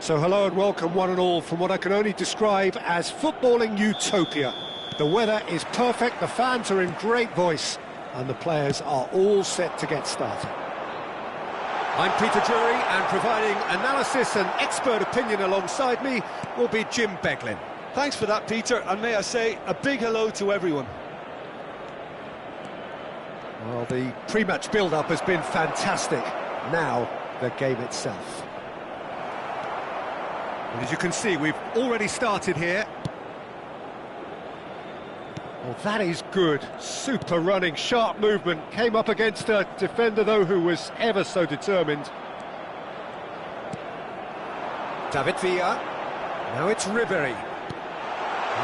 So hello and welcome one and all from what I can only describe as footballing utopia. The weather is perfect, the fans are in great voice, and the players are all set to get started. I'm Peter Drury, and providing analysis and expert opinion alongside me will be Jim Beglin. Thanks for that, Peter, and may I say a big hello to everyone. Well, the pre-match build-up has been fantastic. Now, the game itself. And as you can see, we've already started here. Well, that is good. Super running, sharp movement. Came up against a defender, though, who was ever so determined. David Villa. Now it's Ribery.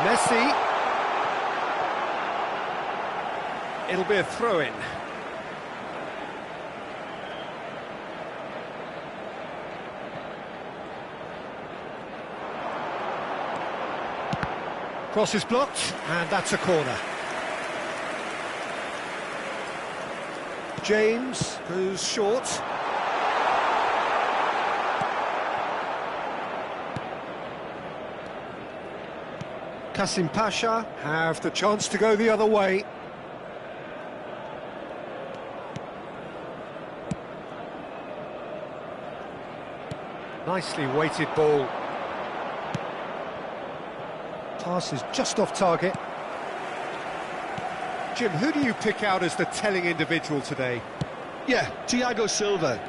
Messi. It'll be a throw-in. Cross is blocked, and that's a corner. James goes short. Kasim Pasha have the chance to go the other way. Nicely weighted ball. Pass is just off target. Jim, who do you pick out as the telling individual today? Yeah, Thiago Silva.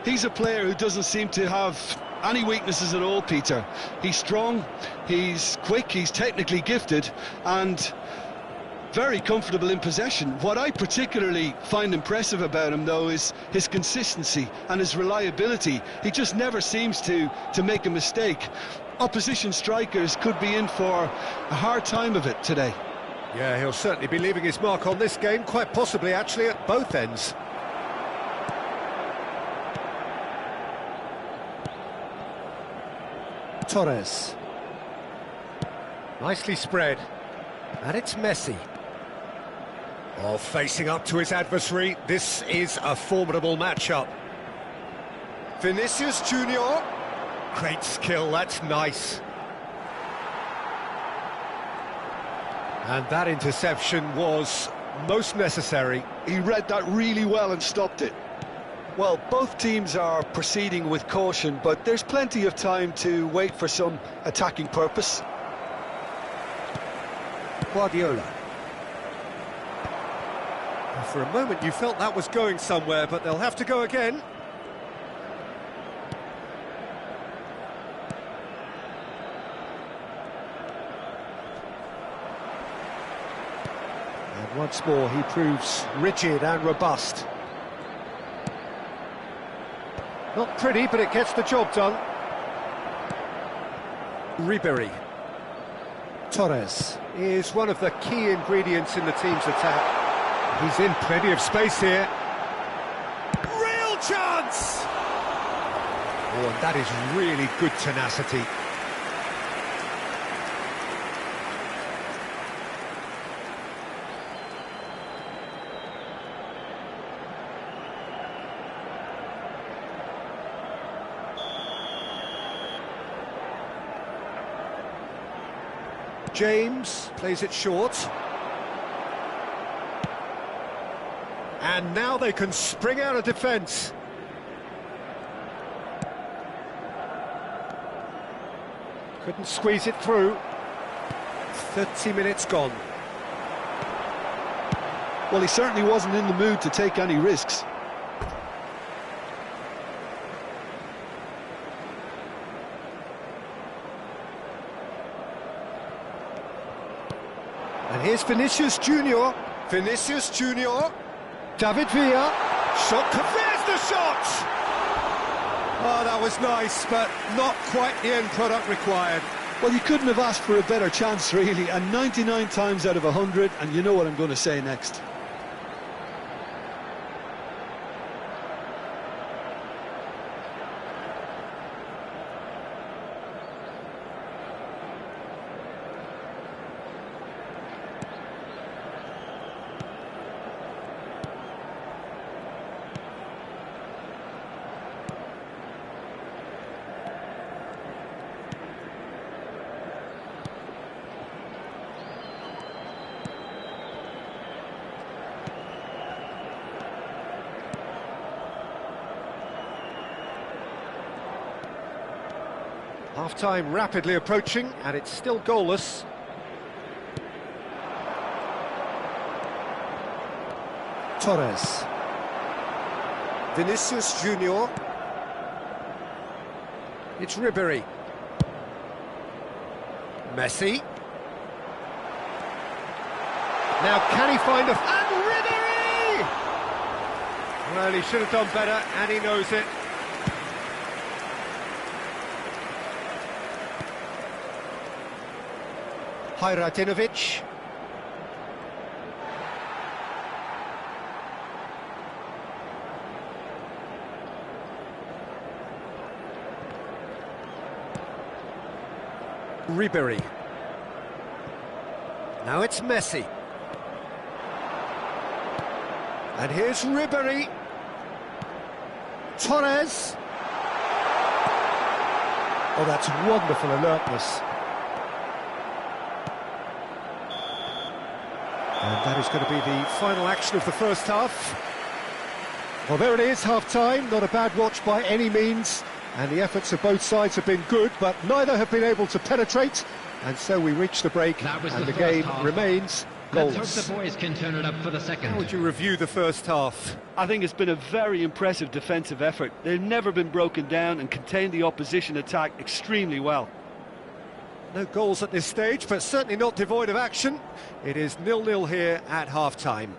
He's a player who doesn't seem to have any weaknesses at all, Peter. He's strong, he's quick, he's technically gifted, and very comfortable in possession. What I particularly find impressive about him, though, is his consistency and his reliability. He just never seems to make a mistake. Opposition strikers could be in for a hard time of it today. Yeah, he'll certainly be leaving his mark on this game, quite possibly actually at both ends. Torres. Nicely spread. And it's Messi. Oh, facing up to his adversary, this is a formidable matchup. Vinicius Junior. Great skill, that's nice. And that interception was most necessary. He read that really well and stopped it. Well, both teams are proceeding with caution, but there's plenty of time to wait for some attacking purpose. Guardiola. For a moment you felt that was going somewhere, but they'll have to go again. And once more he proves rigid and robust. Not pretty, but it gets the job done. Ribery. Torres is one of the key ingredients in the team's attack. He's in plenty of space here. chance! Oh, and that is really good tenacity. James plays it short. And now they can spring out of defence. Couldn't squeeze it through. 30 minutes gone. Well, he certainly wasn't in the mood to take any risks. And here's Vinicius Junior. Vinicius Junior. David Villa. Shot. There's the shot! Oh, that was nice, but not quite the end product required. Well, you couldn't have asked for a better chance, really, and 99 times out of 100, and you know what I'm going to say next. Half-time rapidly approaching, and it's still goalless. Torres. Vinicius Junior. It's Ribéry. Messi. Now can he find a... And Ribéry! Well, he should have done better, and he knows it. Hajratinovic. Ribéry. Now it's Messi. And here's Ribéry. Torres. Oh, that's wonderful alertness. And that is going to be the final action of the first half. Well, there it is, half-time. Not a bad watch by any means. And the efforts of both sides have been good, but neither have been able to penetrate. And so we reach the break, and the game remains goalless. Let's hope the boys can turn it up for the second. How would you review the first half? I think it's been a very impressive defensive effort. They've never been broken down and contained the opposition attack extremely well. No goals at this stage, but certainly not devoid of action. It is 0-0 here at half-time.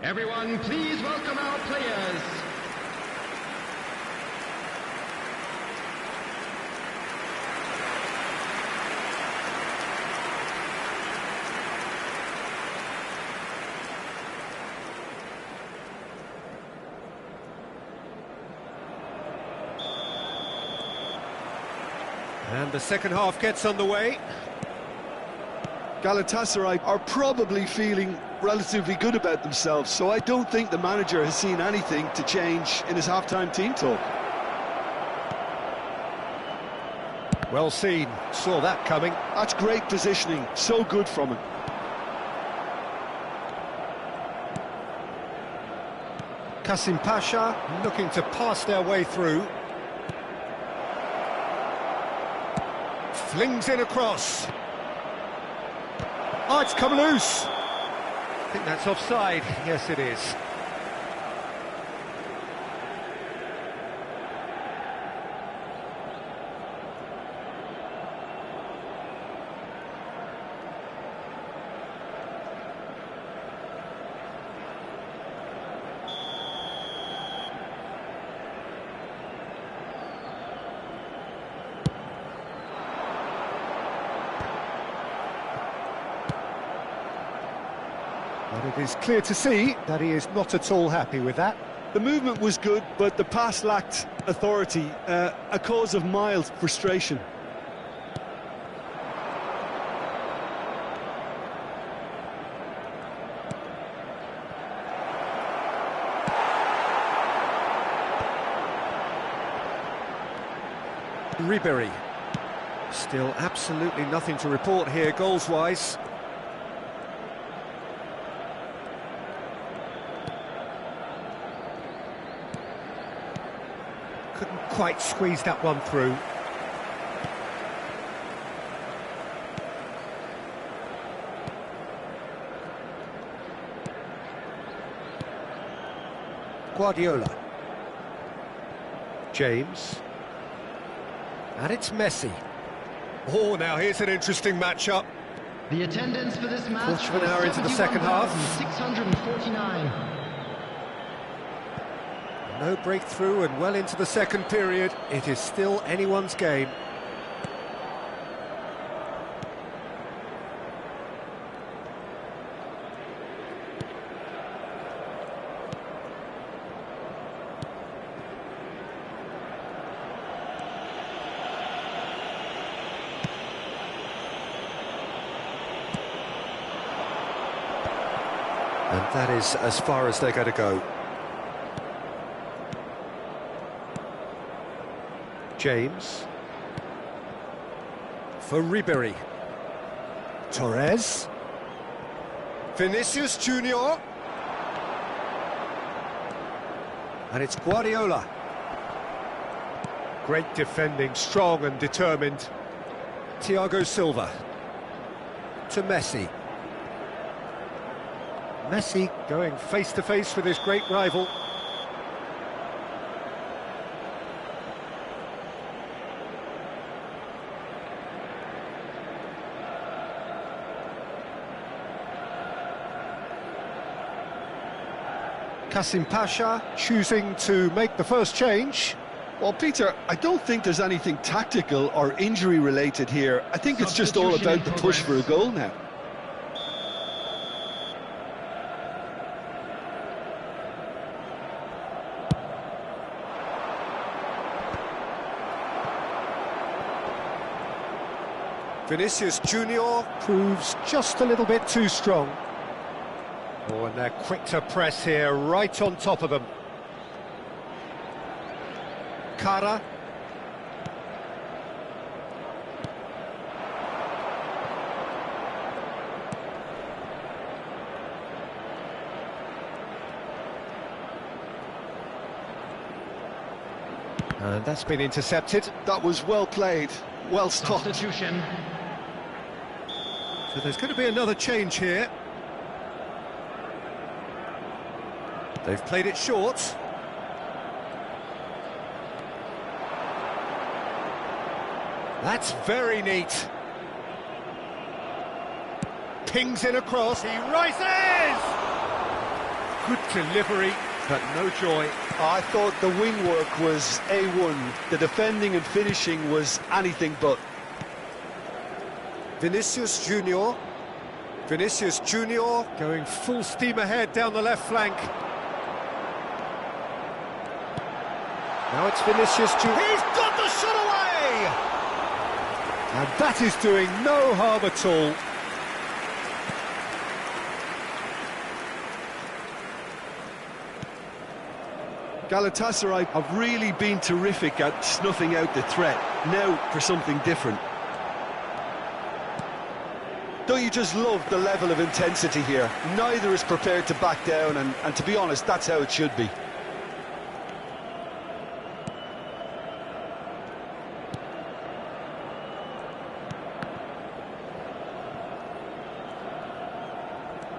Everyone, please welcome our players. And the second half gets underway. Galatasaray are probably feeling relatively good about themselves, so I don't think the manager has seen anything to change in his half-time team talk. Well seen, saw that coming. That's great positioning, so good from him. Kasim Pasha looking to pass their way through. Flings in across. Oh, it's come loose. I think that's offside. Yes, it is. But it is clear to see that he is not at all happy with that. The movement was good, but the pass lacked authority, a cause of mild frustration. Ribery. Still absolutely nothing to report here, goals-wise. Couldn't quite squeeze that one through. Guardiola. James. And it's Messi. Oh, now here's an interesting matchup. The attendance for this match Quarter of an hour into the second half. 649. No breakthrough and well into the second period. It is still anyone's game. And that is as far as they're going to go. James. For Ribery. Torres. Vinicius Junior. And it's Guardiola. Great defending, strong and determined. Thiago Silva. To Messi. Messi going face-to-face with his great rival. Kasim Pasha choosing to make the first change. Well, Peter, I don't think there's anything tactical or injury-related here. I think it's just all about the push for a goal now. Vinicius Junior proves just a little bit too strong. Oh, and they're quick to press here, right on top of them. Cara. And that's been intercepted. That was well played, well stopped. Substitution. So there's going to be another change here. They've played it short. That's very neat. Pings in across, he rises! Good delivery, but no joy. I thought the wing work was A1. The defending and finishing was anything but. Vinicius Junior. Vinicius Junior going full steam ahead down the left flank. Now it's Vinicius Junior. He's got the shot away! And that is doing no harm at all. Galatasaray have really been terrific at snuffing out the threat. Now for something different. Don't you just love the level of intensity here? Neither is prepared to back down, and to be honest, that's how it should be.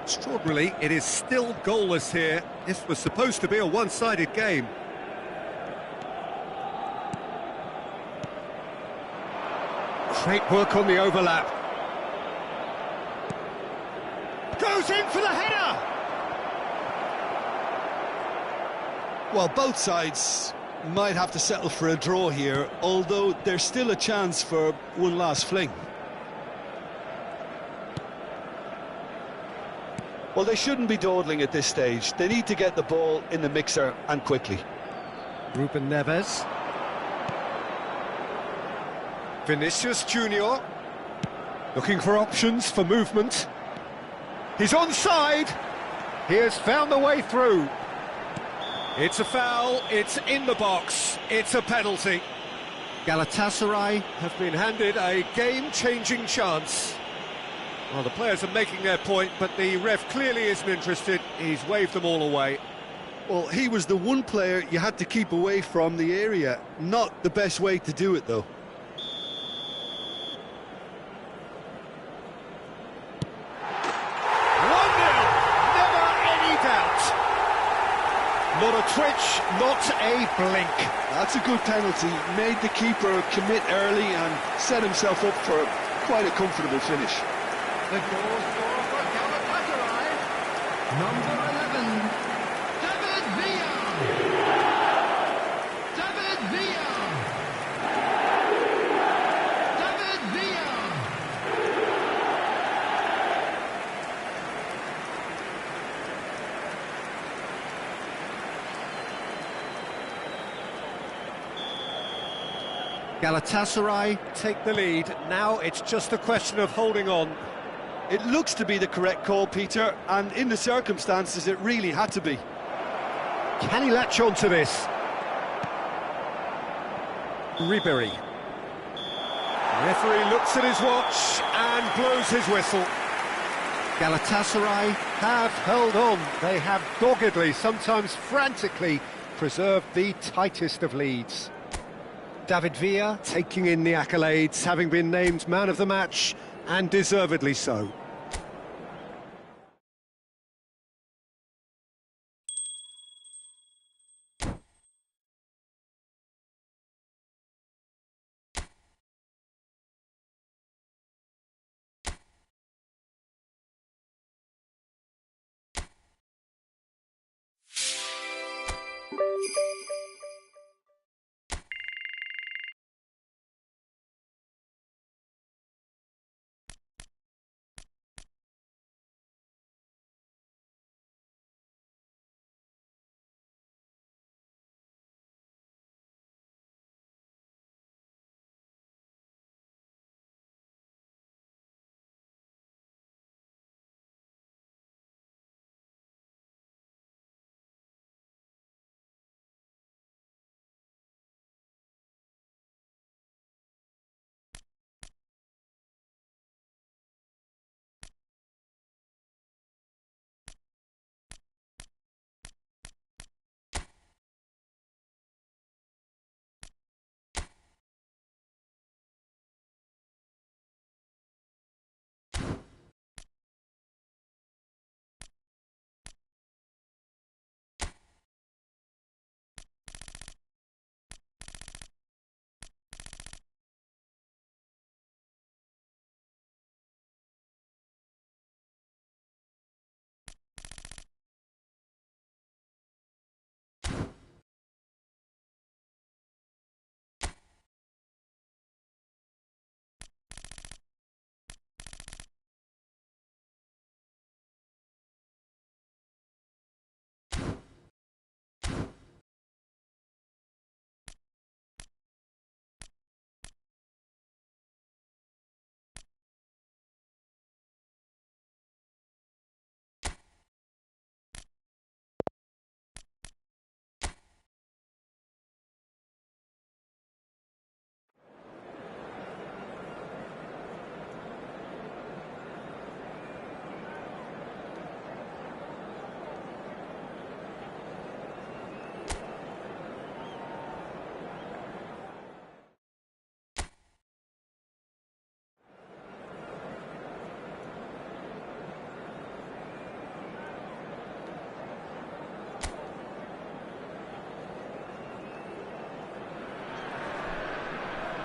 Extraordinarily, it is still goalless here. This was supposed to be a one-sided game. Great work on the overlap. Goes in for the header! Well, both sides might have to settle for a draw here, although there's still a chance for one last fling. Well, they shouldn't be dawdling at this stage. They need to get the ball in the mixer and quickly. Ruben Neves. Vinicius Junior. Looking for options for movement. He's onside. He has found the way through. It's a foul, it's in the box, it's a penalty. Galatasaray have been handed a game-changing chance. Well, the players are making their point, but the ref clearly isn't interested. He's waved them all away. Well, he was the one player you had to keep away from the area. Not the best way to do it, though. Not a twitch, not a blink. That's a good penalty. Made the keeper commit early and set himself up for quite a comfortable finish. The goal scorer for Galatasaray, number 11, David Villa. David Villa. David Villa. Galatasaray take the lead. Now it's just a question of holding on. It looks to be the correct call, Peter, and in the circumstances it really had to be. Can he latch on to this? Ribery. Referee looks at his watch and blows his whistle. Galatasaray have held on. They have doggedly, sometimes frantically, preserved the tightest of leads. David Villa taking in the accolades, having been named man of the match, and deservedly so.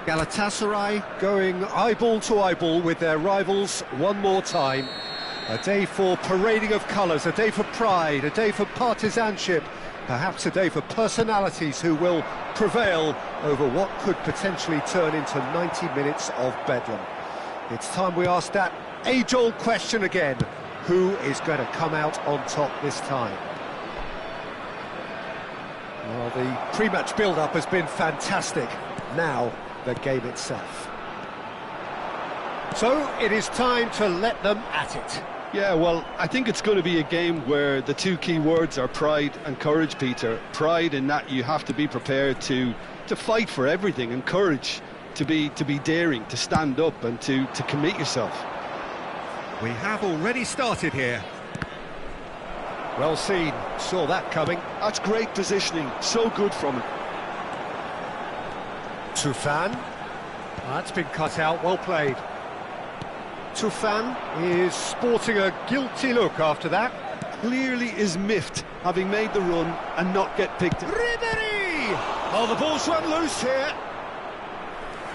Galatasaray going eyeball to eyeball with their rivals one more time. A day for parading of colours, a day for pride, a day for partisanship, perhaps a day for personalities who will prevail over what could potentially turn into 90 minutes of bedlam. It's time we asked that age-old question again. who is going to come out on top this time. Well, the pre-match build-up has been fantastic. Now, the game itself. So, it is time to let them at it. Yeah, well, I think it's going to be a game where the two key words are pride and courage, Peter. Pride in that you have to be prepared to fight for everything, and courage to be daring, to stand up and to commit yourself. We have already started here. Well seen, saw that coming. That's great positioning, so good from him. Tufan. That's been cut out, well played. Tufan is sporting a guilty look after that. Clearly is miffed, having made the run and not get picked. Ribéry! Oh, the ball's run loose here.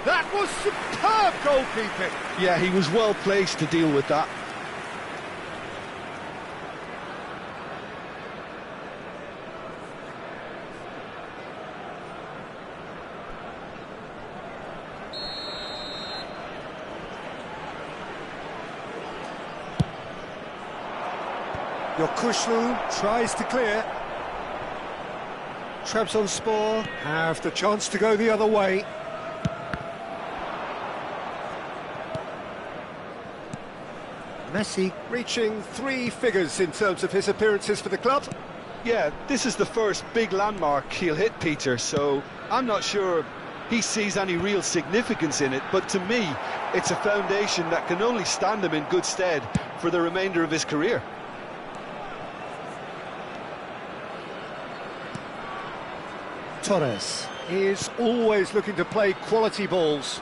That was superb goalkeeping. Yeah, he was well placed to deal with that. Yokushlu tries to clear. Trabzonspor have the chance to go the other way. Messi reaching 3 figures in terms of his appearances for the club. Yeah, this is the first big landmark he'll hit, Peter, so I'm not sure he sees any real significance in it, but to me, it's a foundation that can only stand him in good stead for the remainder of his career. Torres is always looking to play quality balls.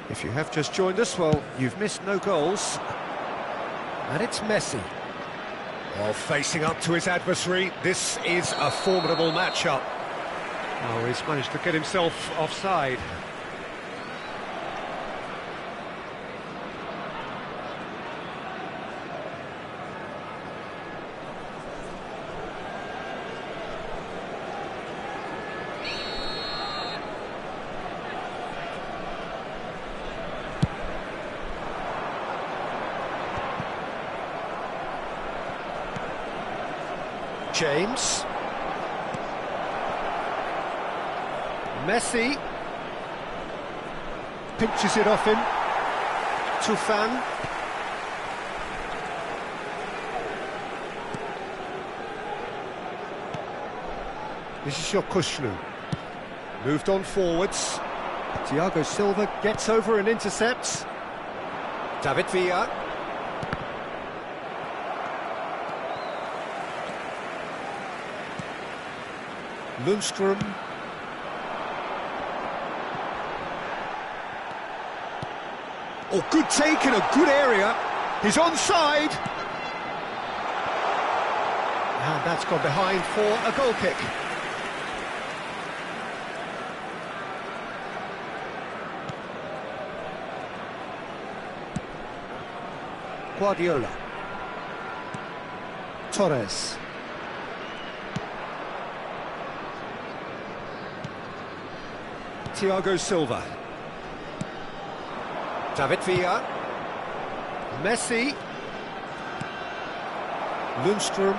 If you have just joined us, well, you've missed no goals. And it's Messi. Well, facing up to his adversary, this is a formidable matchup. Oh, he's managed to get himself offside. James. Messi. Pinches it off him. Tufan. This is Yokushlu. Moved on forwards. Thiago Silva gets over and intercepts. David Villa. Lundstrom. Oh, good take in a good area. He's onside. And that's gone behind for a goal kick. Guardiola. Torres. Thiago Silva. David Villa. Messi. Lundstrom.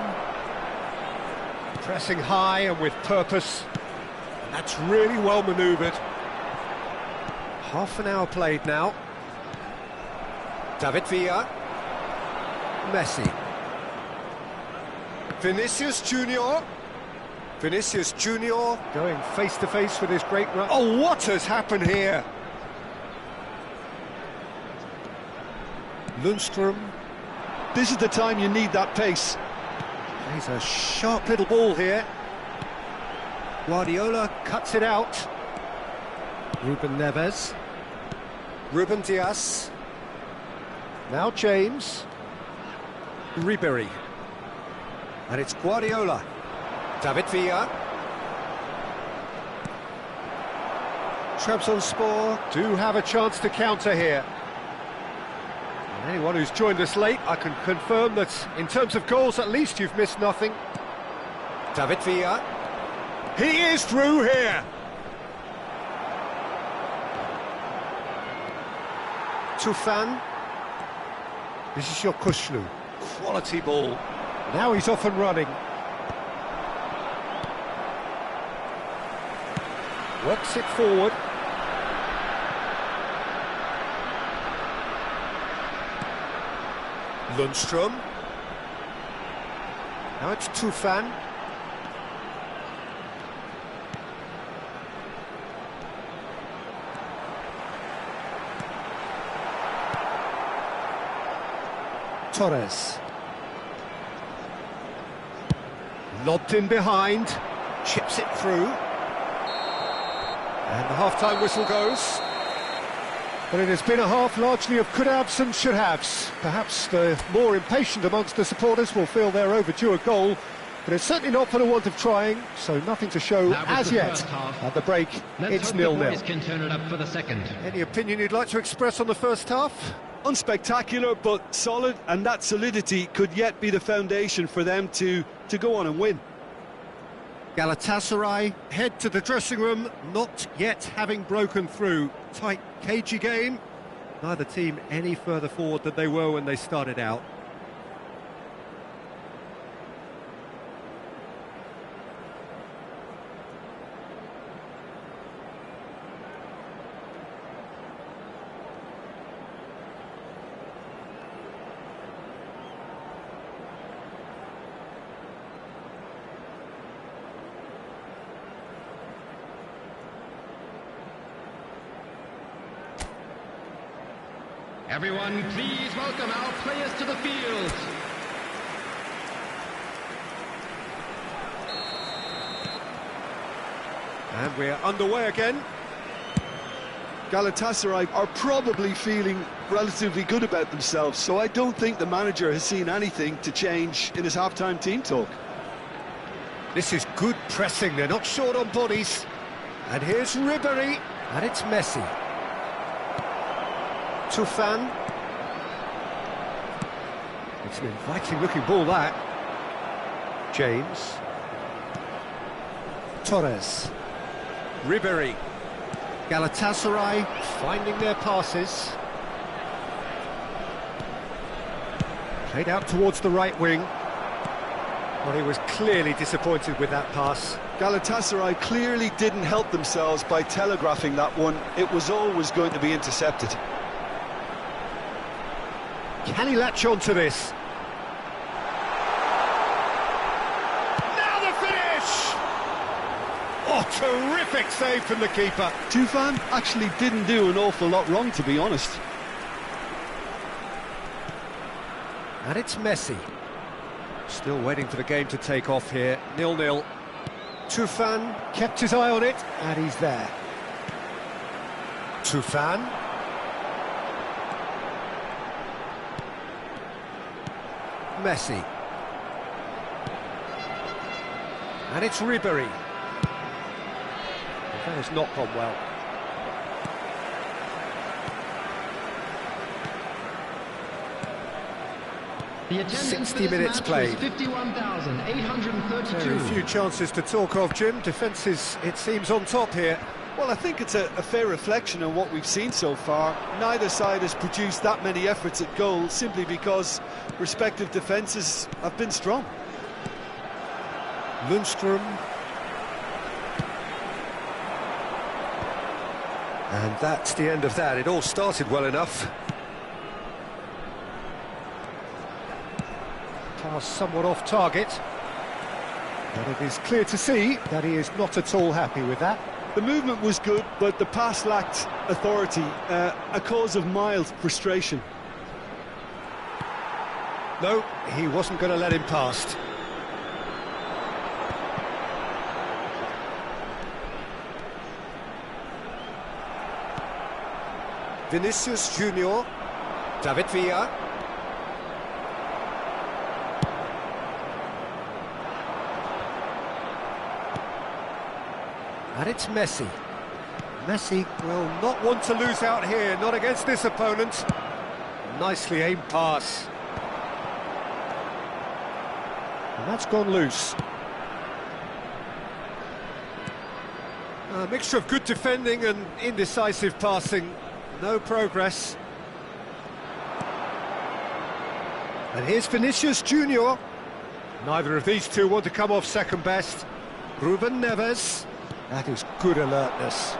Pressing high and with purpose. And that's really well manoeuvred. Half an hour played now. David Villa. Messi. Vinicius Junior. Vinicius Junior going face-to-face with his great run. Oh, what has happened here? Lundstrom. This is the time you need that pace. He's a sharp little ball here. Guardiola cuts it out. Ruben Neves. Ruben Dias. Now James. Ribéry. And it's Guardiola. David Villa. Trabzonspor do have a chance to counter here. And anyone who's joined us late, I can confirm that in terms of goals, at least you've missed nothing. David Villa. He is through here. Tufan. This is your Kushlu. Quality ball. Now he's off and running. Works it forward. Lundstrom. Now it's Tufan. Torres. Lobbed in behind, chips it through. And the half-time whistle goes. But it has been a half largely of could-haves and should-haves. Perhaps the more impatient amongst the supporters will feel they're overdue a goal, but it's certainly not for the want of trying, so nothing to show as yet. At the break, it's 0-0. Can turn it up for the second. Any opinion you'd like to express on the first half? Unspectacular, but solid, and that solidity could yet be the foundation for them to go on and win. Galatasaray head to the dressing room, not yet having broken through. Tight, cagey game. Neither team any further forward than they were when they started out. Everyone, please welcome our players to the field. And we're underway again. Galatasaray are probably feeling relatively good about themselves, so I don't think the manager has seen anything to change in his half-time team talk. This is good pressing, they're not short on bodies. And here's Ribéry, and it's Messi. Tufan. It's an inviting-looking ball, that. James. Torres. Ribéry. Galatasaray finding their passes. Played out towards the right wing. Well, he was clearly disappointed with that pass. Galatasaray clearly didn't help themselves by telegraphing that one. It was always going to be intercepted. Can he latch on to this? Now the finish! Oh, terrific save from the keeper. Tufan actually didn't do an awful lot wrong, to be honest. And it's Messi. Still waiting for the game to take off here. 0-0. Tufan kept his eye on it, and he's there. Tufan. Messi. And it's Ribéry. That has not gone well. The attendance 60 minutes played. 51,832. Very few chances to talk of, Jim. Defence is, it seems, on top here. Well, I think it's a fair reflection on what we've seen so far. Neither side has produced that many efforts at goal simply because respective defences have been strong. Lundstrom. And that's the end of that. It all started well enough. Pass somewhat off target. But it is clear to see that he is not at all happy with that. The movement was good, but the pass lacked authority, a cause of mild frustration. No, he wasn't going to let him past. Vinicius Junior, David Villa. And it's Messi. Messi will not want to lose out here, not against this opponent. Nicely aimed pass. And that's gone loose. A mixture of good defending and indecisive passing. No progress. And here's Vinicius Junior. Neither of these two want to come off second best. Ruben Neves. That is good alertness.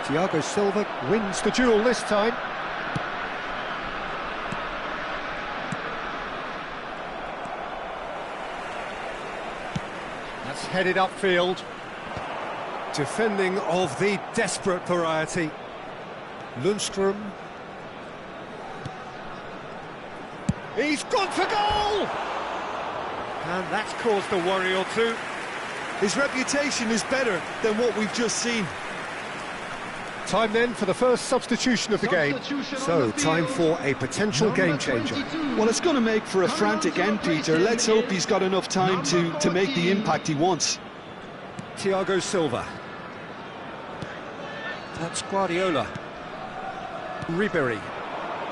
Thiago Silva wins the duel this time. That's headed upfield. Defending of the desperate variety. Lundstrom. He's gone for goal! And that's caused a worry or two. His reputation is better than what we've just seen. Time then for the first substitution of the game. So, time for a potential game changer. Well, it's going to make for a frantic end, Peter. Let's hope he's got enough time to make the impact he wants. Thiago Silva. That's Guardiola. Ribery.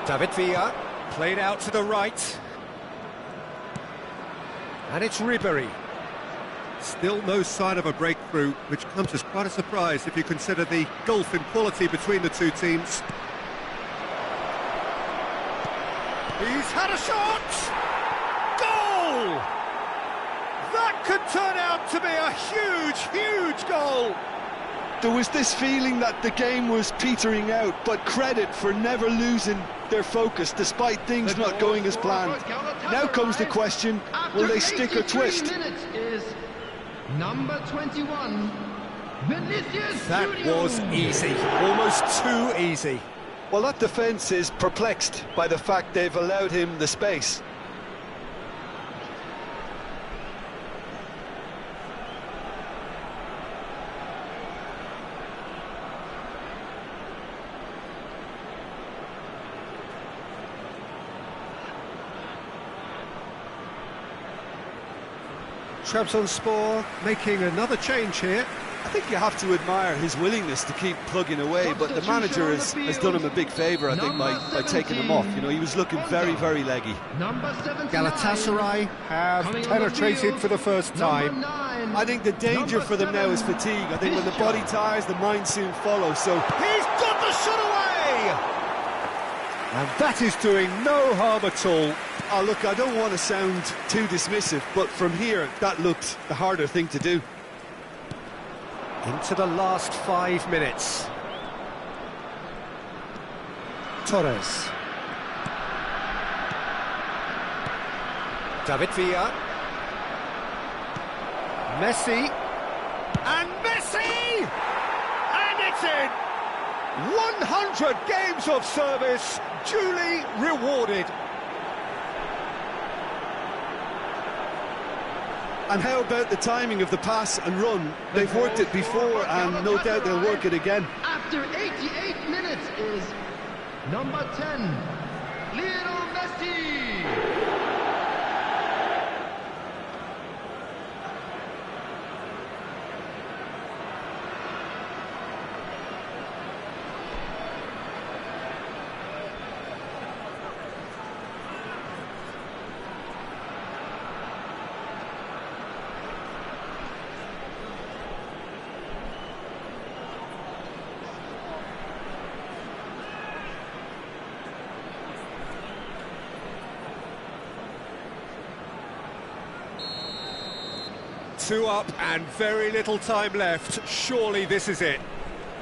David Villa. Played out to the right. And it's Ribery. Still no sign of a breakthrough, which comes as quite a surprise if you consider the gulf in quality between the two teams. He's had a shot! Goal! That could turn out to be a huge goal! There was this feeling that the game was petering out, but credit for never losing their focus despite things not going as planned. Now comes the question, will they stick or twist? Number 21, Vinicius That Junior. was easy, almost too easy. Well, that defence is perplexed by the fact they've allowed him the space. Trabzonspor making another change here. I think you have to admire his willingness to keep plugging away, but the manager has done him a big favour, I think, by taking him off. You know, he was looking very leggy. Number 79. Galatasaray have penetrated for the first time. I think the danger for them now is fatigue. I think when the body tires, the mind soon follows. So He's got the shot away! And that is doing no harm at all. oh, look, I don't want to sound too dismissive, but from here, that looked the harder thing to do. Into the last 5 minutes. Torres. David Villa. Messi. And Messi! And it's in! 100 games of service, duly rewarded. And how about the timing of the pass and run? They've worked it before, and no doubt they'll work it again. After 88 minutes is number 10, Lionel Messi. Two up and very little time left. Surely this is it.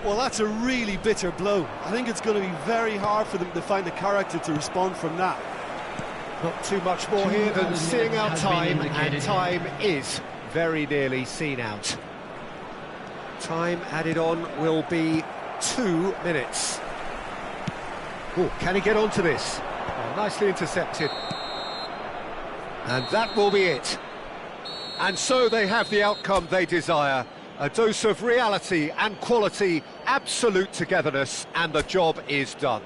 Well, that's a really bitter blow. I think it's going to be very hard for them to find the character to respond from that. Not too much more here than seeing out time, and time is very nearly seen out. Time added on will be 2 minutes. Oh, can he get onto this? Oh, nicely intercepted. And that will be it. And so they have the outcome they desire. A dose of reality and quality, absolute togetherness, and the job is done.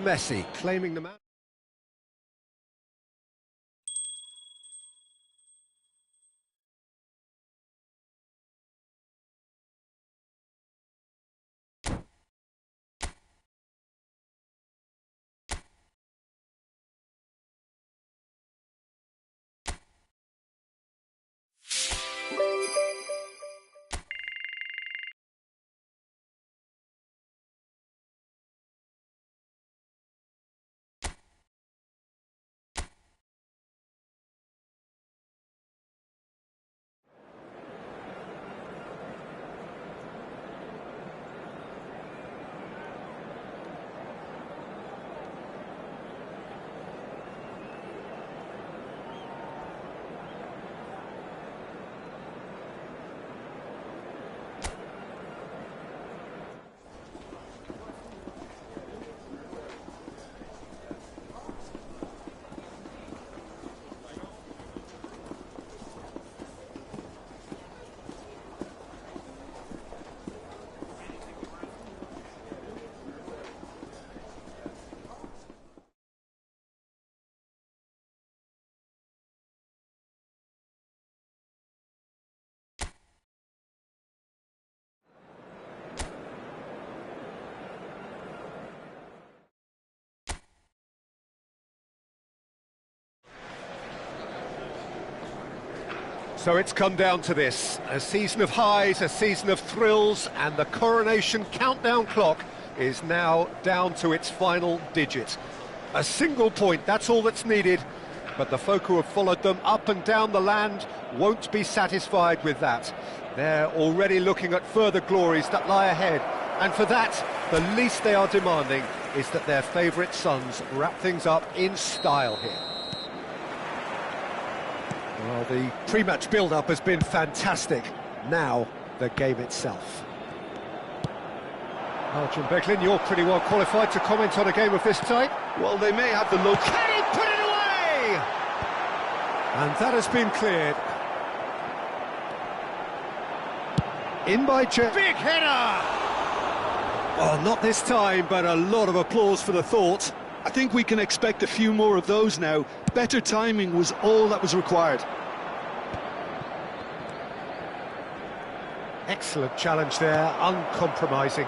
Messi claiming the man. So it's come down to this, a season of highs, a season of thrills, and the coronation countdown clock is now down to its final digit. A single point, that's all that's needed, but the folk who have followed them up and down the land won't be satisfied with that. They're already looking at further glories that lie ahead, and for that, the least they are demanding is that their favourite sons wrap things up in style here. Well, the pre-match build-up has been fantastic. Now, the game itself. Well, John Becklin, you're pretty well qualified to comment on a game of this type. Well, they may have the look. Can he put it away? And that has been cleared. In by big header! Well, not this time, but a lot of applause for the thought. I think we can expect a few more of those now. Better timing was all that was required. Excellent challenge there, uncompromising.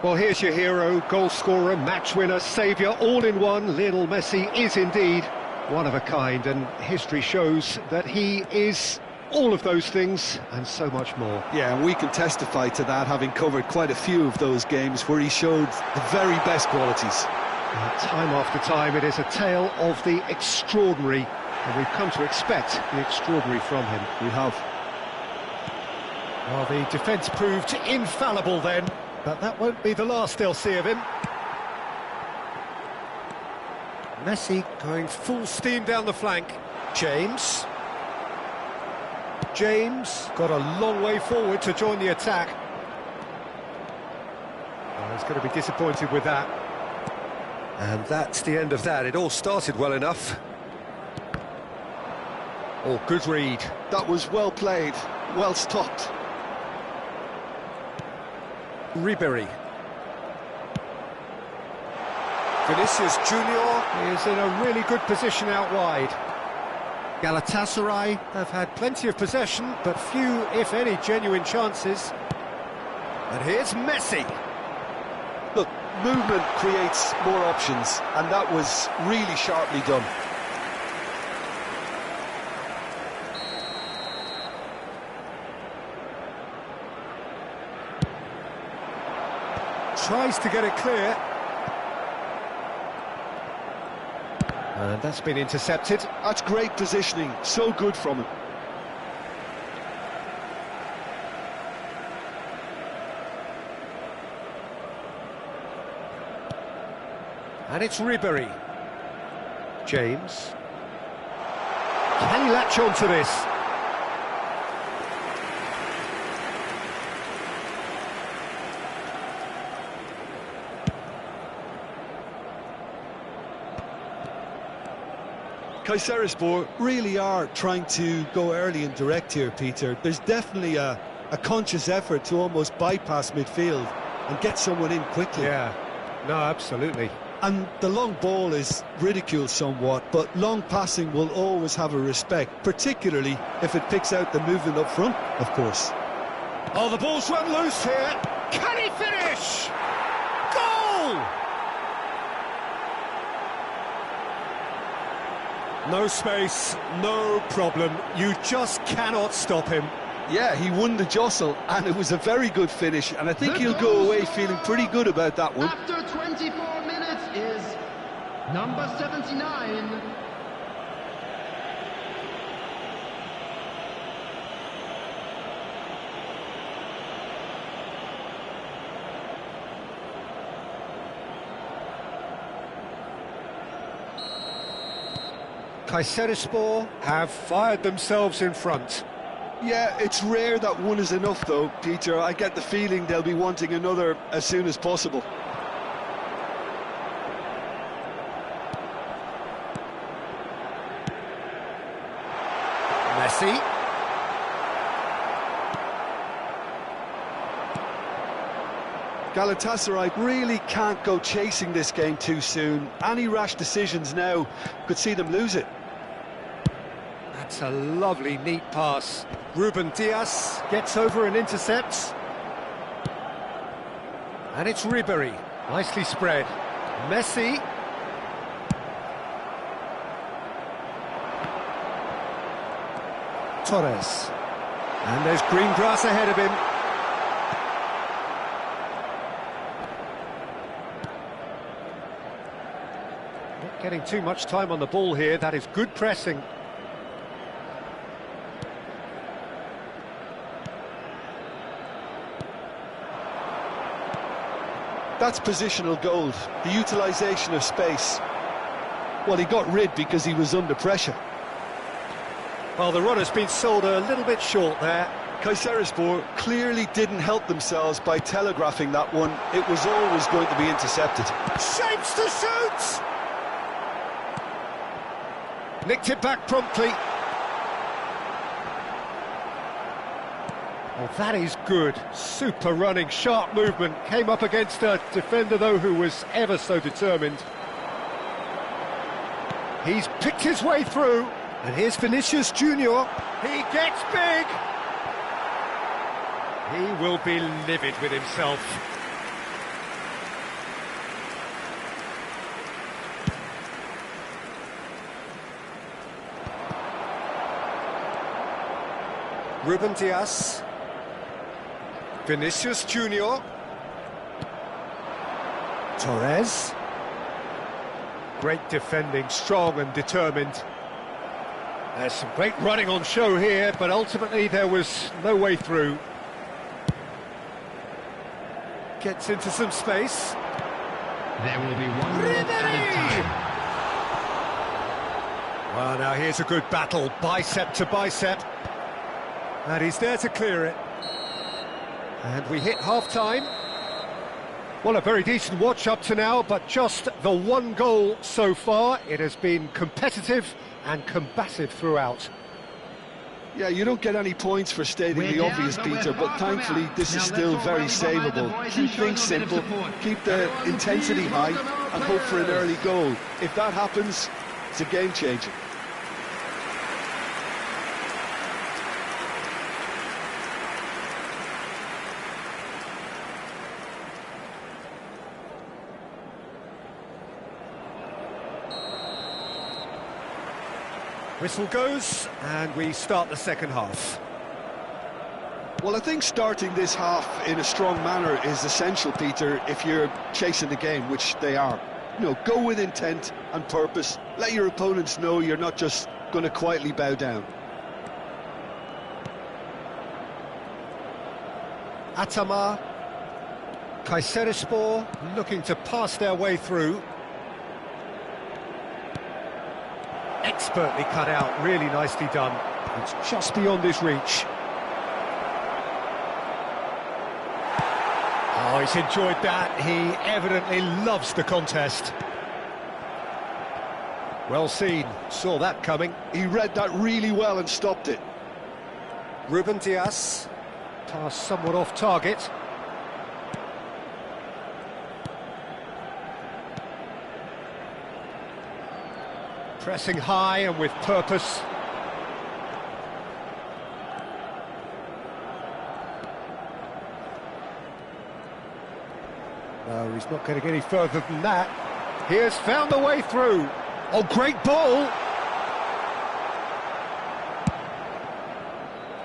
Well, here's your hero, goal scorer, match winner, saviour, all in one. Lionel Messi is indeed one of a kind, and history shows that he is all of those things and so much more. Yeah, and we can testify to that, having covered quite a few of those games where he showed the very best qualities. Time after time, it is a tale of the extraordinary, and we've come to expect the extraordinary from him. We have. Well, the defence proved infallible then, but that won't be the last they'll see of him. Messi going full steam down the flank. James got a long way forward to join the attack. Well, he's going to be disappointed with that. And that's the end of that. It all started well enough. Oh, good read. That was well played, well stopped. Ribery. Vinicius Junior is in a really good position out wide. Galatasaray have had plenty of possession, but few, if any, genuine chances. And here's Messi. Look, movement creates more options, and that was really sharply done. Tries to get it clear. And that's been intercepted. That's great positioning, so good from him. And it's Ribery. James. Can he latch on to this? Kayserispor really are trying to go early and direct here, Peter. There's definitely a conscious effort to almost bypass midfield and get someone in quickly. Yeah, no, absolutely. And the long ball is ridiculed somewhat, but long passing will always have a respect, particularly if it picks out the movement up front, of course. Oh, the ball's run loose here. Can he finish? Goal! No space, no problem. You just cannot stop him. Yeah, he won the jostle, and it was a very good finish, and I think he'll go away feeling pretty good about that one. After 24 minutes is number 79. Kayserispor have fired themselves in front. Yeah, it's rare that one is enough though, Peter. I get the feeling they'll be wanting another as soon as possible. Messi. Galatasaray really can't go chasing this game too soon. Any rash decisions now could see them lose it. That's a lovely, neat pass. Ruben Dias gets over and intercepts. And it's Ribery. Nicely spread. Messi. Torres. And there's green grass ahead of him. Not getting too much time on the ball here. That is good pressing. That's positional gold, the utilisation of space. Well, he got rid because he was under pressure. Well, the runner's been sold a little bit short there. Kayserispor clearly didn't help themselves by telegraphing that one. It was always going to be intercepted. Shapes to shoot! Nicked it back promptly. Oh, that is good. Super running, sharp movement. Came up against a defender, though, who was ever so determined. He's picked his way through. And here's Vinicius Junior. He gets big. He will be livid with himself. Ruben Dias. Vinicius Junior. Torres. Great defending, strong and determined. There's some great running on show here, but ultimately there was no way through. Gets into some space. There will be 1 minute added time. Well, now here's a good battle, bicep to bicep. And he's there to clear it. And we hit half-time. Well, a very decent watch up to now, but just the one goal so far. It has been competitive and combative throughout. Yeah, you don't get any points for stating the obvious, Peter, but thankfully this is still very savable. Keep things simple, keep the intensity high, and hope for an early goal. If that happens, it's a game changer. Whistle goes, and we start the second half. Well, I think starting this half in a strong manner is essential, Peter, if you're chasing the game, which they are. You know, go with intent and purpose. Let your opponents know you're not just going to quietly bow down. Atamar. Kayserispor looking to pass their way through. Expertly cut out, really nicely done. It's just beyond his reach. Oh, he's enjoyed that. He evidently loves the contest. Well seen, saw that coming. He read that really well and stopped it. Ruben Dias, pass somewhat off target. Pressing high and with purpose. No, he's not going to get any further than that. He has found the way through. Oh, great ball!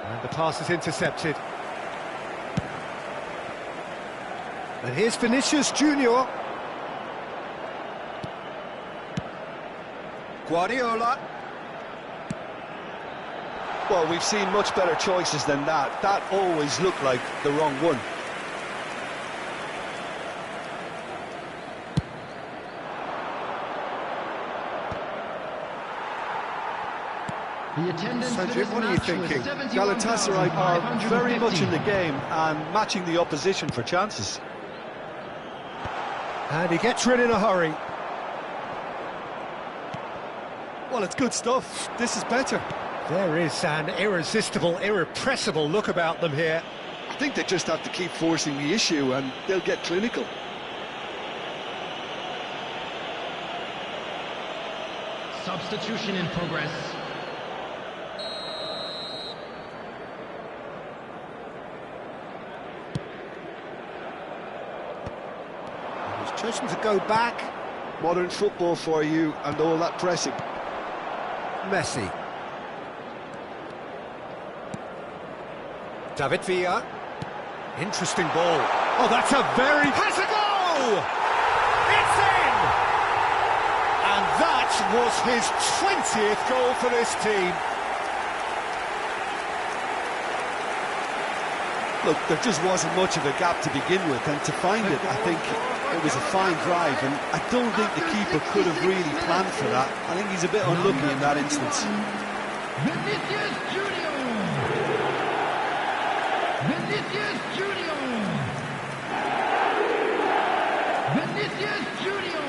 And the pass is intercepted. And here's Vinicius Junior. Guardiola. Well, we've seen much better choices than that. That always looked like the wrong one. The attendance for this what are you match was thinking? Galatasaray are very much in the 71,550. game and matching the opposition for chances. And he gets rid in a hurry. Well, it's good stuff. This is better. There is an irresistible, irrepressible look about them here. I think they just have to keep forcing the issue and they'll get clinical. Substitution in progress. He's chosen to go back. Modern football for you and all that pressing. Messi. David Villa. Interesting ball. Oh, that's a very... Has a goal! It's in! And that was his 20th goal for this team. Look, there just wasn't much of a gap to begin with, and to find it, I think it was a fine drive, and I don't think the keeper could have really planned for that. I think he's a bit unlucky in that instance. Vinicius Junior! Vinicius Junior! Vinicius Junior!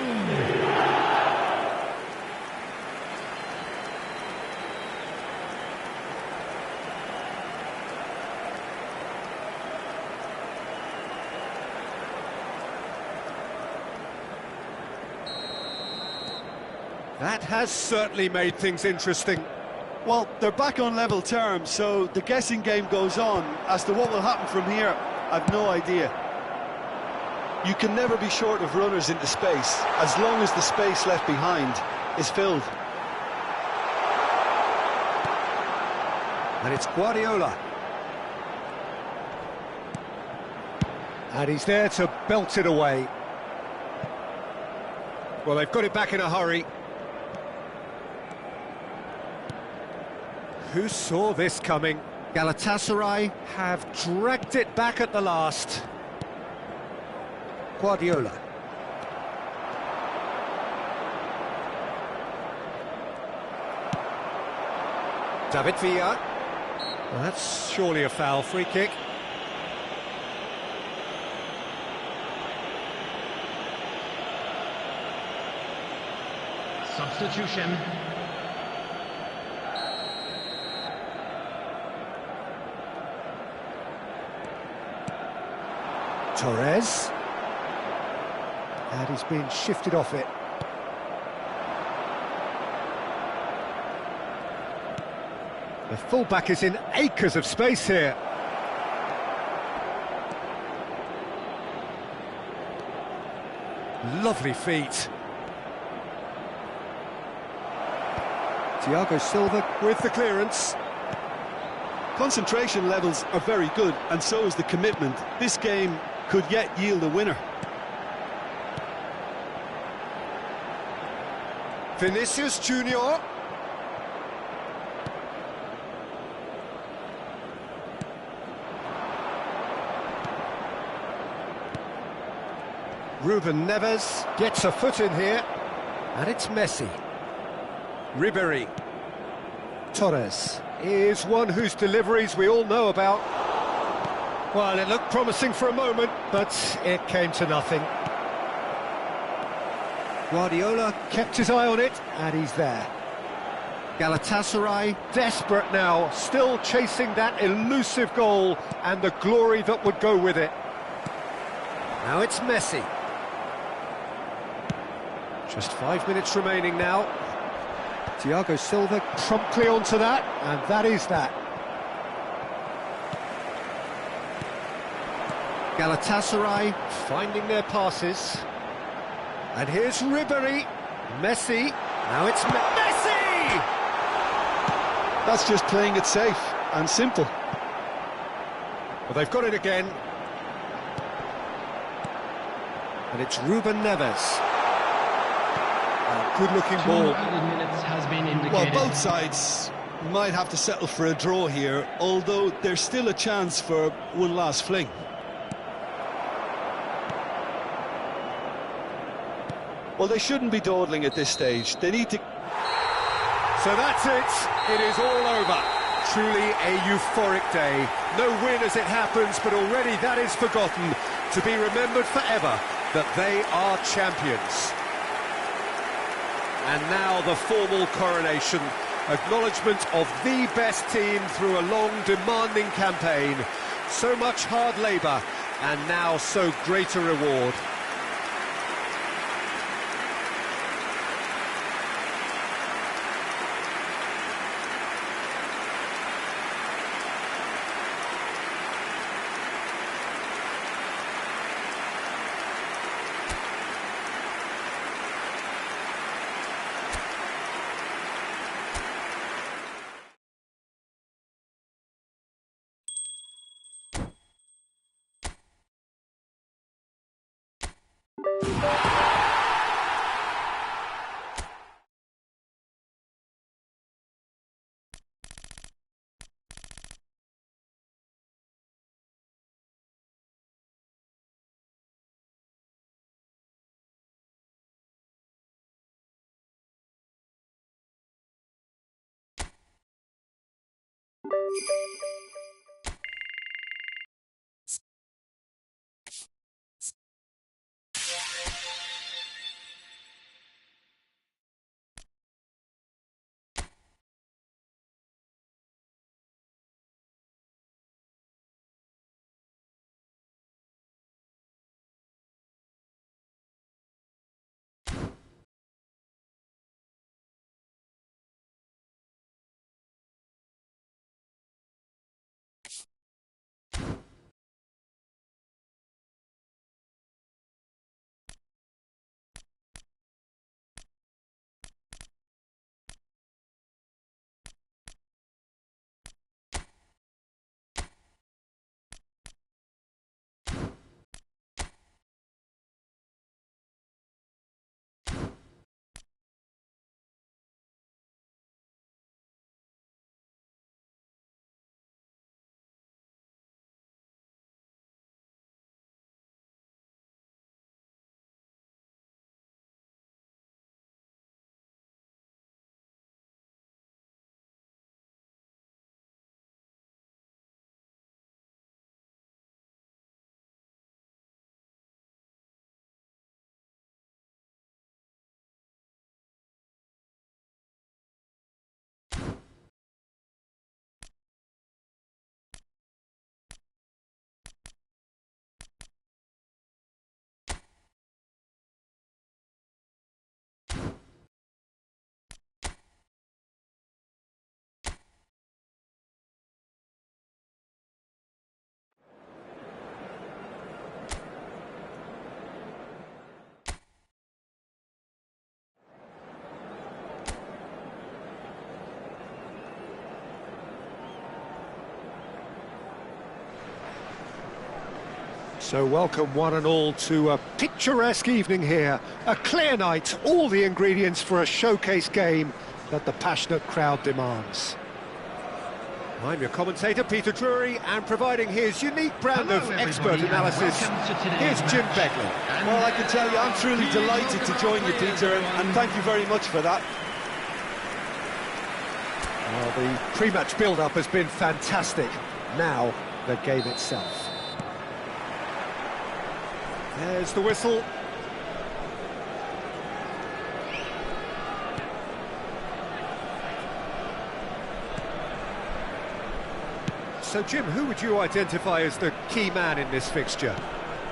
That has certainly made things interesting. Well, they're back on level terms, so the guessing game goes on. As to what will happen from here, I've no idea. You can never be short of runners into space, as long as the space left behind is filled. And it's Guardiola. And he's there to belt it away. Well, they've got it back in a hurry. Who saw this coming? Galatasaray have dragged it back at the last. Guardiola. David Villa. Well, that's surely a foul. Free kick. Substitution. Torres. And he's been shifted off it. The fullback is in acres of space here. Lovely feet. Thiago Silva with the clearance. Concentration levels are very good, and so is the commitment. This game could yet yield a winner. Vinicius Junior. Ruben Neves gets a foot in here, and it's Messi. Ribéry. Torres is one whose deliveries we all know about. Well, it looked promising for a moment, but it came to nothing. Guardiola kept his eye on it, and he's there. Galatasaray desperate now, still chasing that elusive goal and the glory that would go with it. Now it's Messi. Just 5 minutes remaining now. Thiago Silva promptly onto that, and that is that. Galatasaray finding their passes. And here's Ribéry. Messi. Now it's Messi! That's just playing it safe and simple. Well, they've got it again. And it's Ruben Neves. Good-looking ball. 2 added minutes has been indicated. Well, both sides might have to settle for a draw here, although there's still a chance for one last fling. Well, they shouldn't be dawdling at this stage. They need to... So that's it. It is all over. Truly a euphoric day. No win as it happens, but already that is forgotten, to be remembered forever that they are champions. And now the formal coronation, acknowledgement of the best team through a long, demanding campaign. So much hard labour, and now so great a reward. So welcome one and all to a picturesque evening here. A clear night, all the ingredients for a showcase game that the passionate crowd demands. I'm your commentator, Peter Drury, and providing his unique brand of expert analysis, here's Jim Begley. Well, I can tell you, I'm truly delighted to join you, Peter, and thank you very much for that. Well, the pre-match build-up has been fantastic. Now, the game itself. There's the whistle. So, Jim, who would you identify as the key man in this fixture?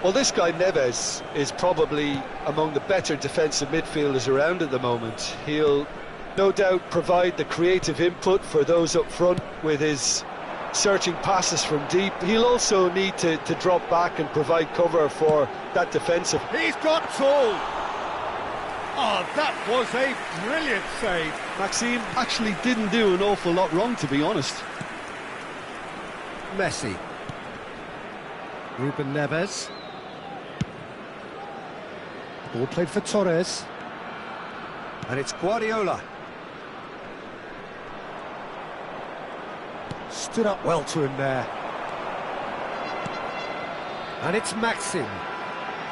Well, this guy Neves is probably among the better defensive midfielders around at the moment. He'll no doubt provide the creative input for those up front with his searching passes from deep. He'll also need to drop back and provide cover for that defensive. He's got tall. Oh, that was a brilliant save. Maxime actually didn't do an awful lot wrong, to be honest. Messi. Ruben Neves. Ball played for Torres. And it's Guardiola. Stood up well to him there. And it's Maxim.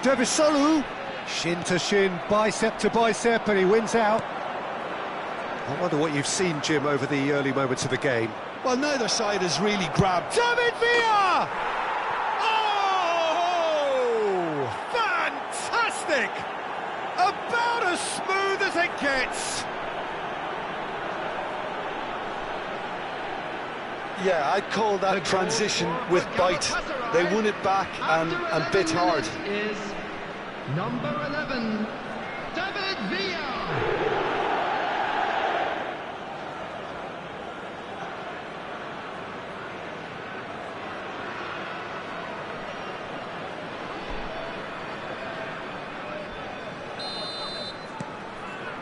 Dervisolu. Shin to shin, bicep to bicep, and he wins out. I wonder what you've seen, Jim, over the early moments of the game. Well, neither side has really grabbed. David Villa! Oh! Fantastic! About as smooth as it gets. Yeah, I'd call that transition with bite. They won it back and bit hard. Is number 11, David Villa.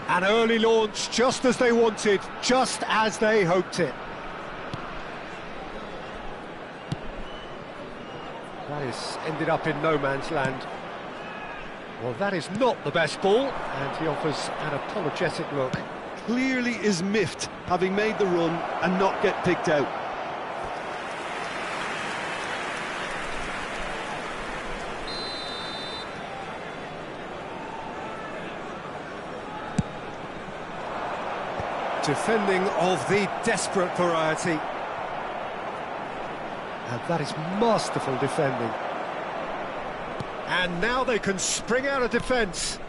An early launch, just as they wanted, just as they hoped it. That is ended up in no man's land. Well, that is not the best ball, and he offers an apologetic look. Clearly is miffed, having made the run and not get picked out. Defending of the desperate variety. And that is masterful defending. And now they can spring out of defence.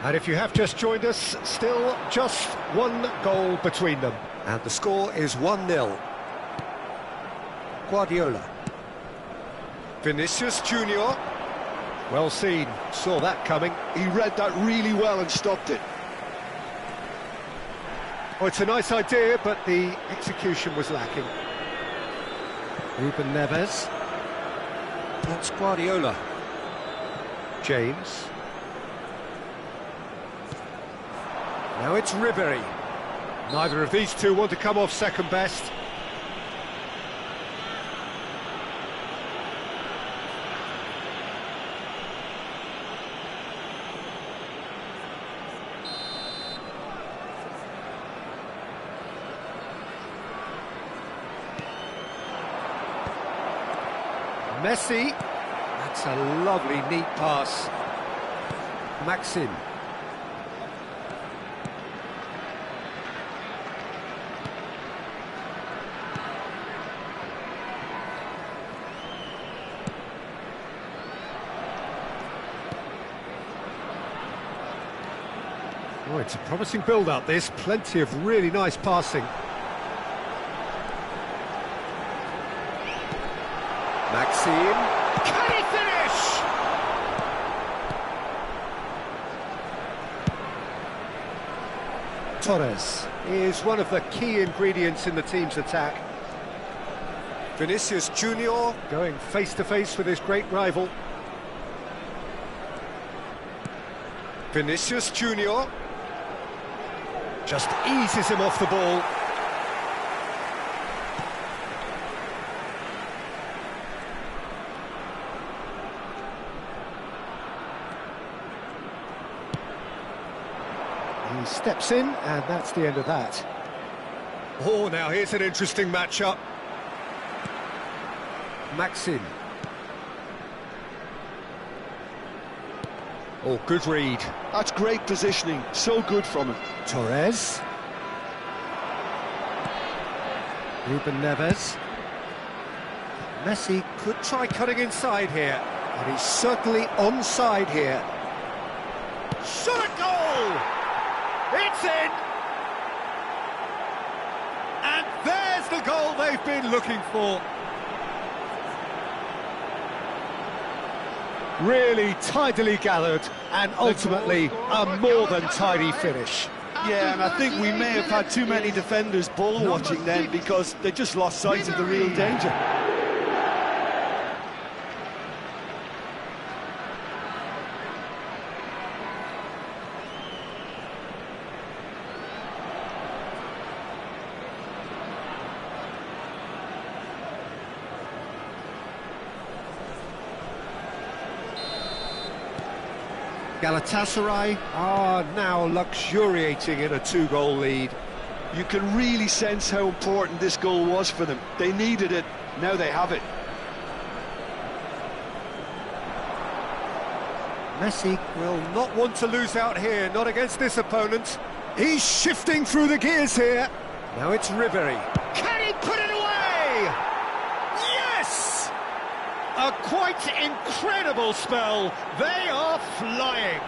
And if you have just joined us, still just one goal between them. And the score is 1-0. Guardiola. Vinicius Junior. Well seen, saw that coming. He read that really well and stopped it. Oh, it's a nice idea, but the execution was lacking. Ruben Neves. That's Guardiola. James. Now it's Ribery. Neither of these two want to come off second best. Messi. That's a lovely, neat pass. Maxim. Oh, it's a promising build-up, this. Plenty of really nice passing. Maxim. Can he finish? Torres is one of the key ingredients in the team's attack. Vinicius Junior going face-to-face with his great rival. Vinicius Junior just eases him off the ball. He steps in, and that's the end of that. Oh, now here's an interesting matchup. Maxim. Oh, good read. That's great positioning, so good from him. Torres. Ruben Neves. Messi could try cutting inside here, and he's certainly onside here. Shot a goal! It's in! And there's the goal they've been looking for. Really tidily gathered, and ultimately a more than tidy finish. Yeah, and I think we may have had too many defenders ball watching then, because they just lost sight of the real danger. Galatasaray are now luxuriating in a two-goal lead. You can really sense how important this goal was for them. They needed it, now they have it. Messi will not want to lose out here, not against this opponent. He's shifting through the gears here. Now it's Ribery. Can he put it away? Yes! A quite incredible spell. They are flying.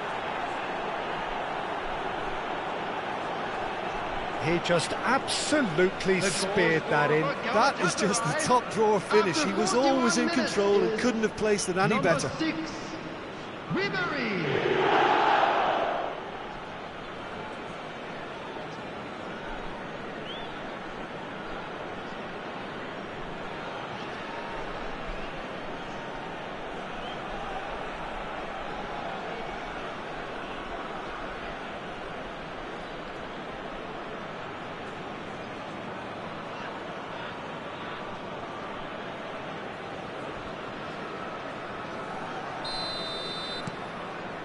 He just absolutely speared that in. That is just the top drawer finish. He was always in control and couldn't have placed it any better. Number 6, Ribery.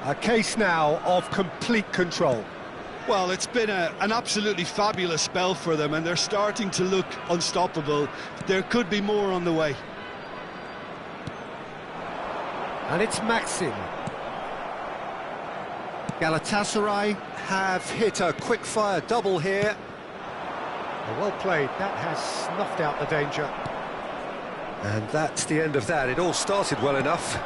A case now of complete control. Well, it's been an absolutely fabulous spell for them, and they're starting to look unstoppable. There could be more on the way. And it's Maxim. Galatasaray have hit a quick-fire double here. Well played, that has snuffed out the danger. And that's the end of that. It all started well enough.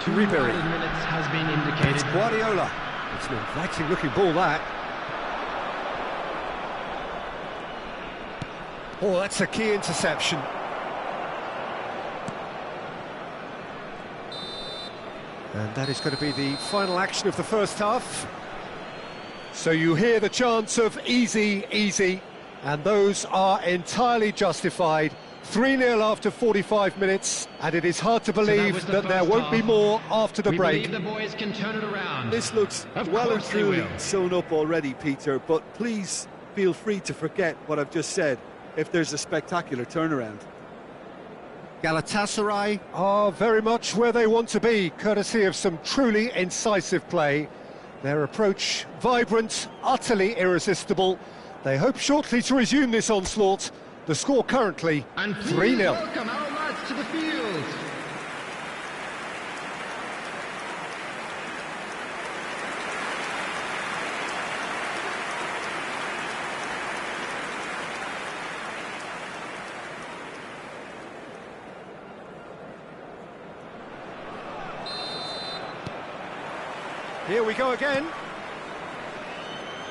To Ribery. Minutes has been indicated. It's Guardiola. It's an inviting-looking ball, that. Oh, that's a key interception. And that is going to be the final action of the first half. So you hear the chants of easy, easy, and those are entirely justified. 3-0 after 45 minutes, and it is hard to believe that there won't be more after the break. We believe the boys can turn it around. This looks well and truly sewn up already, Peter, but please feel free to forget what I've just said if there's a spectacular turnaround. Galatasaray are very much where they want to be, courtesy of some truly incisive play. Their approach vibrant, utterly irresistible. They hope shortly to resume this onslaught. The score currently 3-0. Welcome our lads to the field. Here we go again.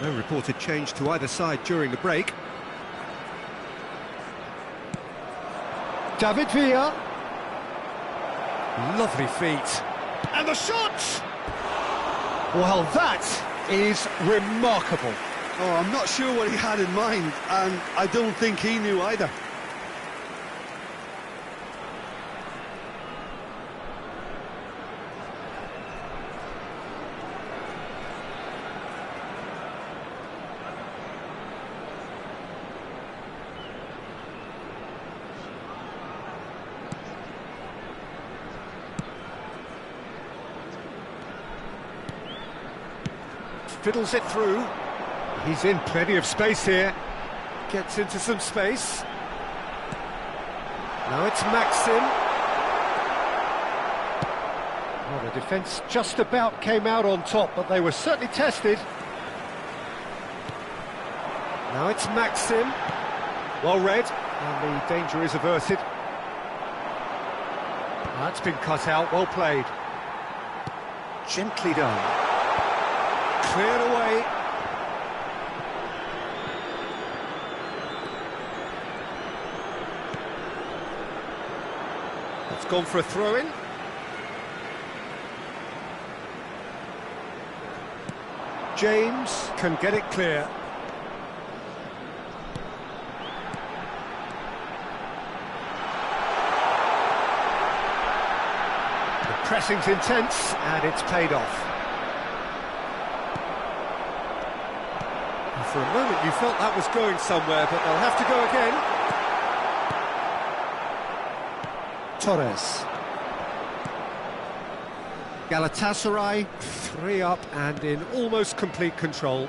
No reported change to either side during the break. David Villa. Lovely feet. And the shot! Well, that is remarkable. Oh, I'm not sure what he had in mind, and I don't think he knew either. Fiddles it through. He's in plenty of space here. Gets into some space. Now it's Maxim. Well, the defence just about came out on top, but they were certainly tested. Now it's Maxim. Well read, and the danger is averted. That's been cut out, well played. Gently done. Cleared away. It's gone for a throw-in. James can get it clear. The pressing's intense, and it's paid off. For a moment you felt that was going somewhere, but they'll have to go again. Torres. Galatasaray, 3 up and in almost complete control.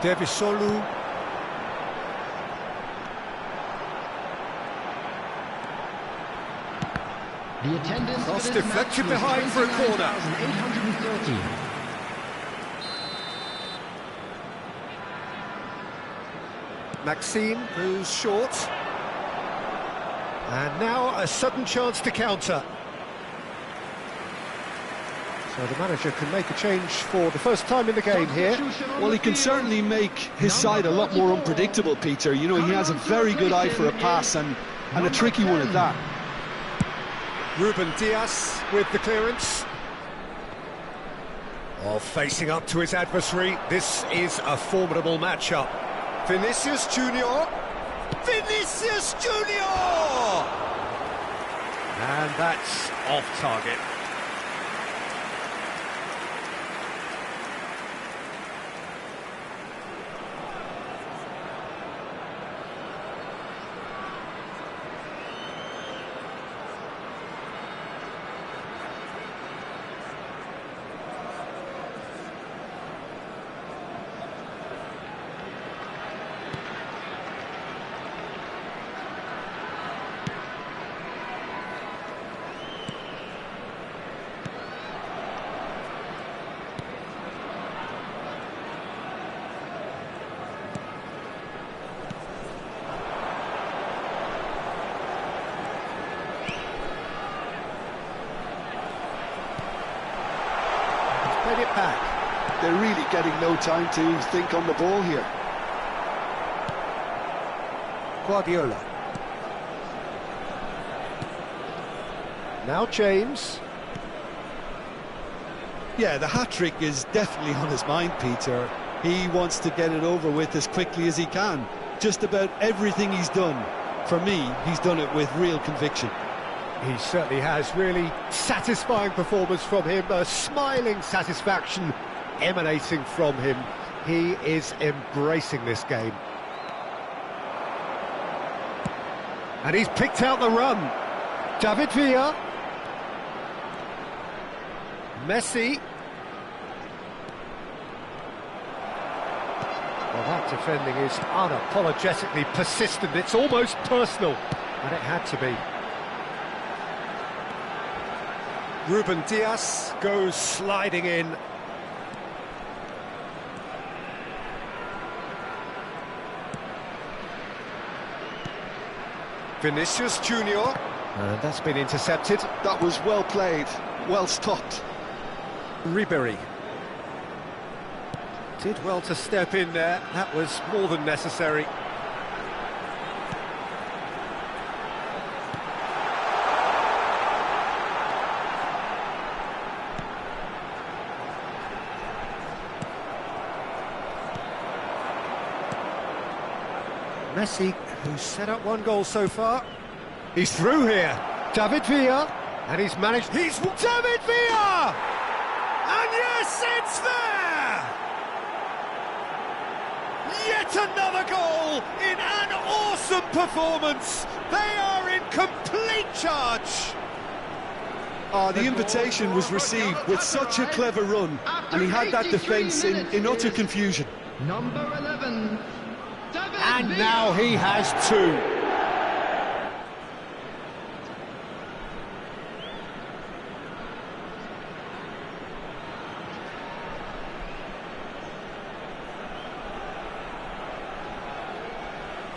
Devisolu. The attendance Cross for this deflected match was behind for a corner. 29,830. Maxime moves short. And now a sudden chance to counter. So the manager can make a change for the first time in the game here. Well, he can certainly make his side a lot more unpredictable, Peter. You know, he has a very good eye for a pass, and a tricky one at that. Ruben Dias with the clearance. While facing up to his adversary, this is a formidable matchup. Vinicius Junior. Vinicius Junior! And that's off target. attack. They're really getting no time to think on the ball here. Guardiola. Now James. Yeah, the hat-trick is definitely on his mind, Peter. He wants to get it over with as quickly as he can. Just about everything he's done, for me, he's done it with real conviction. He certainly has. Really satisfying performance from him. A smiling satisfaction emanating from him. He is embracing this game. And he's picked out the run. David Villa. Messi. Well, that defending is unapologetically persistent. It's almost personal, and it had to be. Ruben Dias goes sliding in. Vinicius Junior. That's been intercepted. That was well played, well stopped. Ribery. Did well to step in there. That was more than necessary. Messi, who's set up one goal so far. He's through here. David Villa, and he's managed... He's... David Villa! And yes, it's there! Yet another goal in an awesome performance. They are in complete charge. Oh, the invitation was received with such a clever run, and he had that defence in utter confusion. Number 11, David And Villa. now he has two.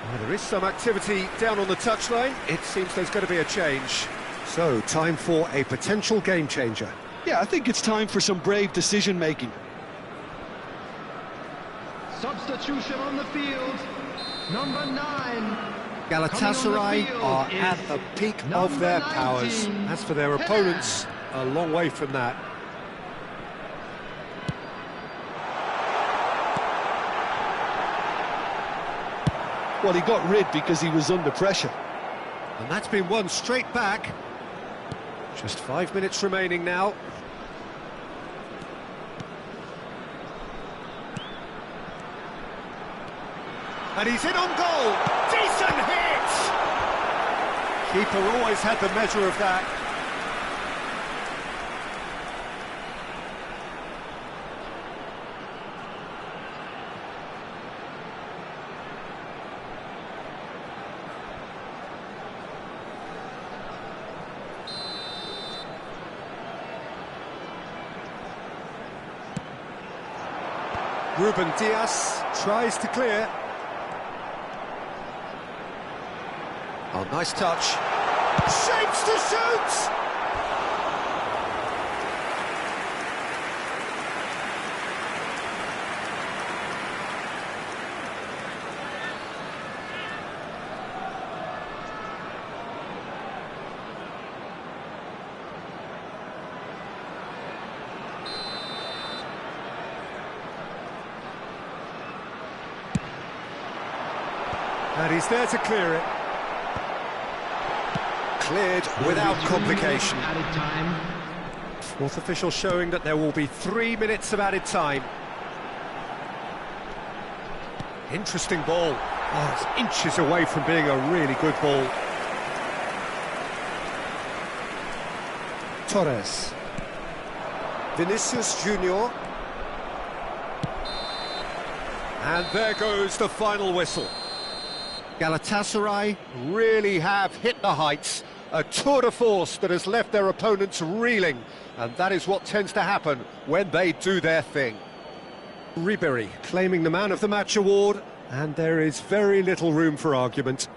Well, there is some activity down on the touchline. It seems there's going to be a change. So, time for a potential game changer. Yeah, I think it's time for some brave decision-making. Substitution on the field, number 9. Galatasaray are at the peak of their powers. 19. As for their opponents, a long way from that. Well, he got rid because he was under pressure. And that's been won straight back. Just 5 minutes remaining now. And he's in on goal. Decent hit! Keeper always had the measure of that. Ruben Dias tries to clear. Oh, nice touch. Shapes to shoot! And he's there to clear it. Cleared without complication. Added time. Fourth official showing that there will be 3 minutes of added time. Interesting ball. Oh, it's inches away from being a really good ball. Torres. Vinicius Junior. And there goes the final whistle. Galatasaray really have hit the heights. A tour de force that has left their opponents reeling. And that is what tends to happen when they do their thing. Ribery claiming the Man of the Match award. And there is very little room for argument.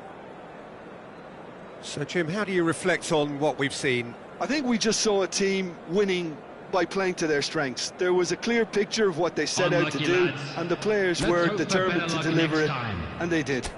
So, Jim, how do you reflect on what we've seen? I think we just saw a team winning by playing to their strengths. There was a clear picture of what they set out to do, and the players were determined to deliver it, and they did.